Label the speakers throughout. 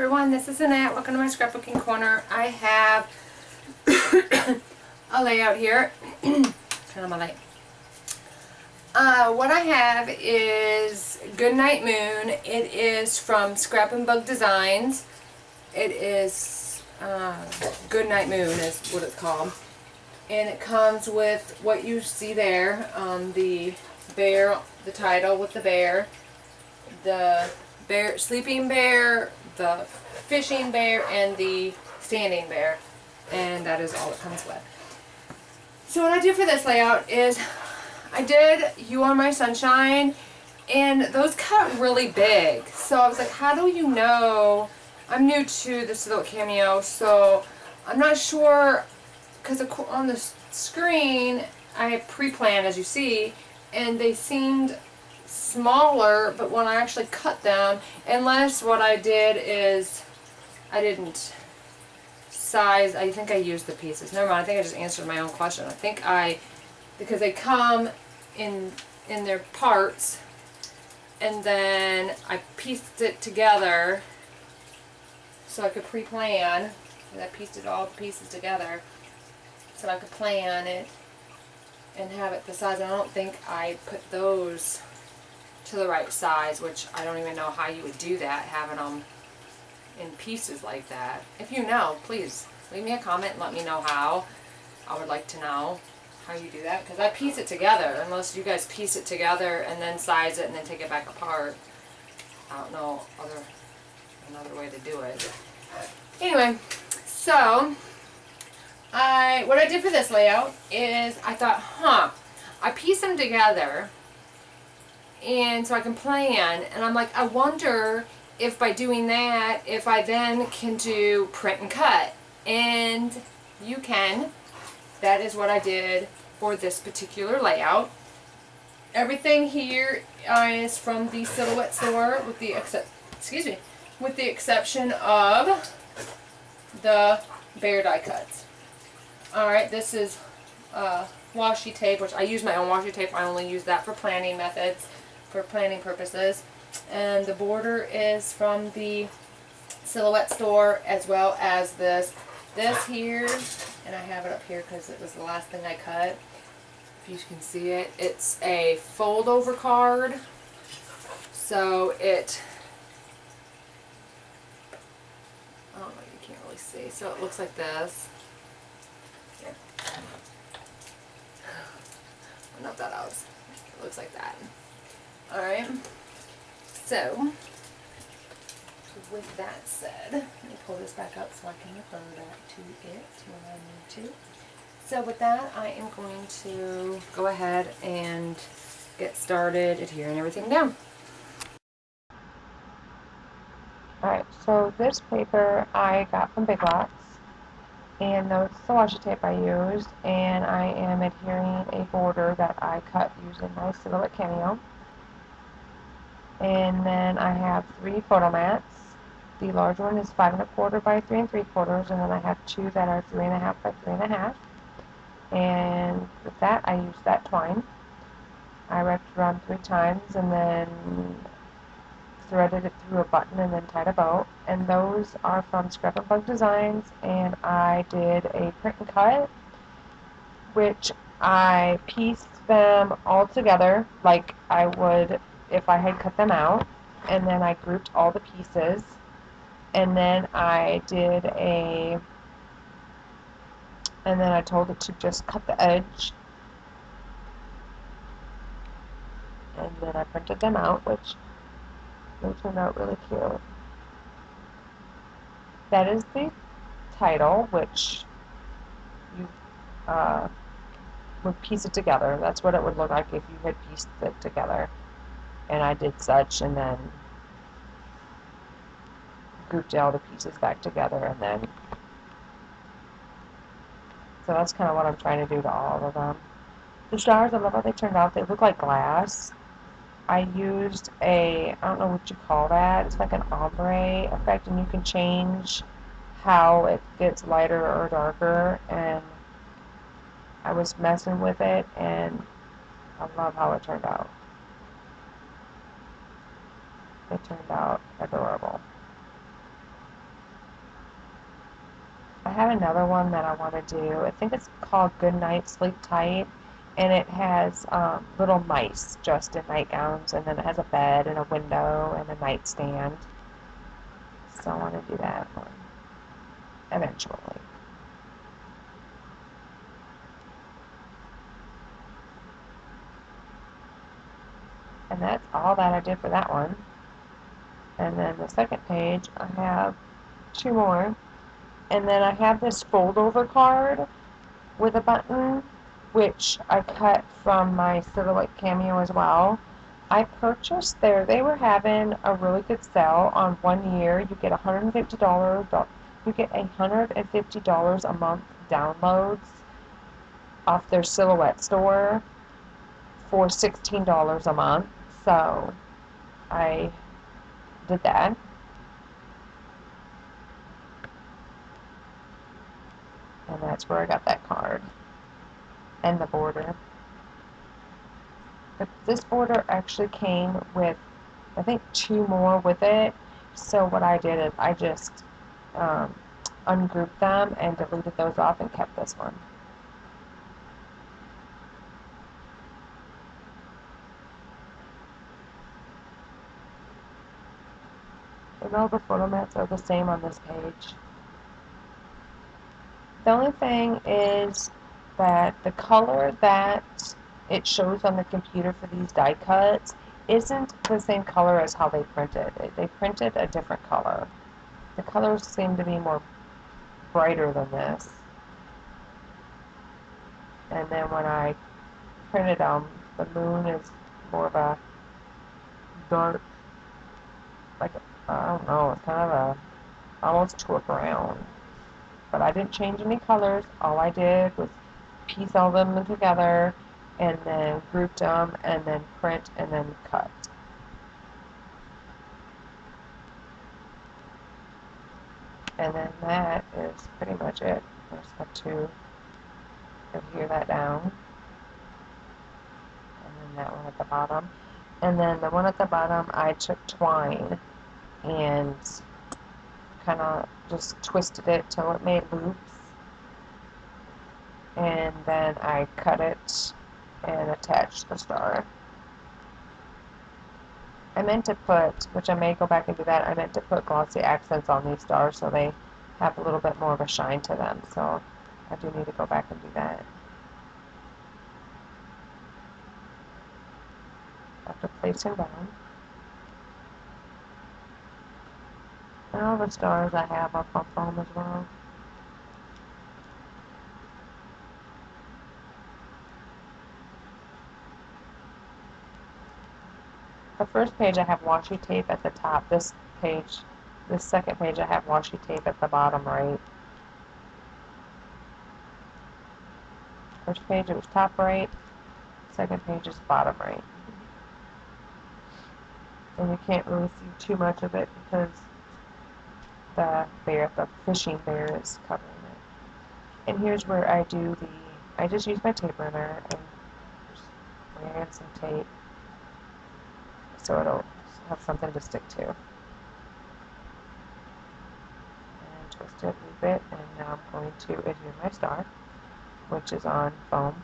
Speaker 1: everyone, this is Annette. Welcome to my scrapbooking corner. I have a layout here. Turn on my light. What I have is Goodnight Moon. It is from Scrap and Bug Designs. It is Goodnight Moon is what it's called. And it comes with what you see there, the bear, the title with the bear, sleeping bear, the fishing bear, and the standing bear, and that is all it comes with. So what I do for this layout is I did You Are My Sunshine, and those cut really big. So I was like, how do you know? I'm new to the silhouette cameo, so I'm not sure, because on the screen I pre-planned, as you see, and they seemed smaller, but when I actually cut them, unless what I did is I didn't size, I think I used the pieces. Never mind, I think I just answered my own question. I think because they come in their parts, and then I pieced it together so I could pre-plan, and I pieced all the pieces together so I could plan it and have it the size. And I don't think I put those to the right size, which I don't even know how you would do that, having them in pieces like that. If you know, please leave me a comment and let me know how. I would like to know how you do that, because I piece it together, unless you guys piece it together and then size it and then take it back apart. I don't know another way to do it. Anyway, so what I did for this layout is I thought, I piece them together and so I can plan, and I'm like, I wonder if by doing that, if I then can do print and cut. And you can. That is what I did for this particular layout. Everything here is from the Silhouette store, with the exception of the bear die cuts. Alright, this is washi tape, which I use my own washi tape. I only use that for planning methods, for planning purposes. And the border is from the Silhouette store, as well as this here, and I have it up here because it was the last thing I cut. If you can see it, it's a fold over card, so it, I don't know, you can't really see, so it looks like this. Here. Not that out. It looks like that. Alright, so with that said, let me pull this back up so I can refer back to it when I need to. So with that, I am going to go ahead and get started adhering everything down. Alright, so this paper I got from Big Lots, and that's the washi tape I used, and I am adhering a border that I cut using my Silhouette Cameo. And then I have 3 photo mats. The large one is 5 1/4 by 3 3/4, and then I have 2 that are 3 1/2 by 3 1/2. And with that, I used that twine. I wrapped it around 3 times, and then threaded it through a button, and then tied a bow. And those are from Scrap and Bug Designs, and I did a print and cut, which I pieced them all together like I would if I had cut them out, and then I grouped all the pieces, and then I told it to just cut the edge, and then I printed them out, which they turned out really cute. That is the title, which you would piece it together. That's what it would look like if you had pieced it together. And I did such, and then grouped all the pieces back together, and then, so that's kind of what I'm trying to do to all of them. The stars, I love how they turned out. They look like glass. I used I don't know what you call that, it's like an ombre effect, and you can change how it gets lighter or darker, and I was messing with it, and I love how it turned out. It turned out adorable. I have another one that I want to do. I think it's called Goodnight, Sleep Tight, and it has little mice dressed in nightgowns, and then it has a bed and a window and a nightstand. So I want to do that one eventually. And that's all that I did for that one. And then the second page, I have 2 more. And then I have this fold-over card with a button, which I cut from my Silhouette Cameo as well. I purchased there. They were having a really good sale on 1 year. You get $150. You get $150 a month downloads off their Silhouette store for $16 a month. So I did that. And that's where I got that card. And the border. But this border actually came with, I think, 2 more with it. So what I did is I just ungrouped them and deleted those off and kept this one. And all the photo mats are the same on this page. The only thing is that the color that it shows on the computer for these die cuts isn't the same color as how they printed it. They printed a different color. The colors seem to be more brighter than this. And then when I printed them, the moon is more of a dark, like, I don't know, it's kind of a, almost to a brown. But I didn't change any colors. All I did was piece all them together and then grouped them and then print and then cut. And then that is pretty much it. I just have to adhere that down. And then that one at the bottom. And then the one at the bottom, I took twine and kind of just twisted it till it made loops. And then I cut it and attached the star. I meant to put, which I may go back and do that, I meant to put glossy accents on these stars so they have a little bit more of a shine to them. So I do need to go back and do that. After placing down. And all the stars I have up on foam as well. The first page I have washi tape at the top. This second page I have washi tape at the bottom right. First page it was top right. Second page is bottom right. And you can't really see too much of it because the fishing bear is covering it. And here's where I do I just use my tape runner and just lay in some tape so it'll have something to stick to. And twist it, loop it, and now I'm going to adhere my star, which is on foam.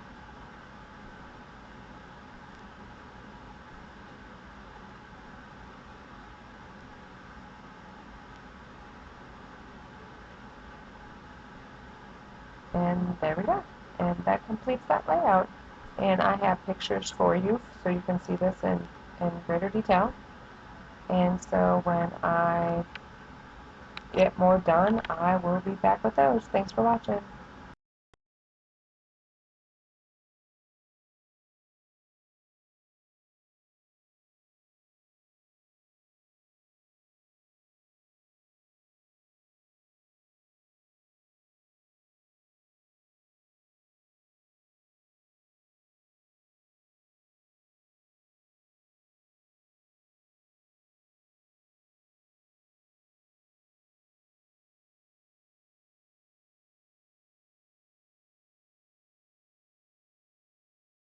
Speaker 1: And there we go. And that completes that layout. And I have pictures for you so you can see this in greater detail. And so when I get more done, I will be back with those. Thanks for watching.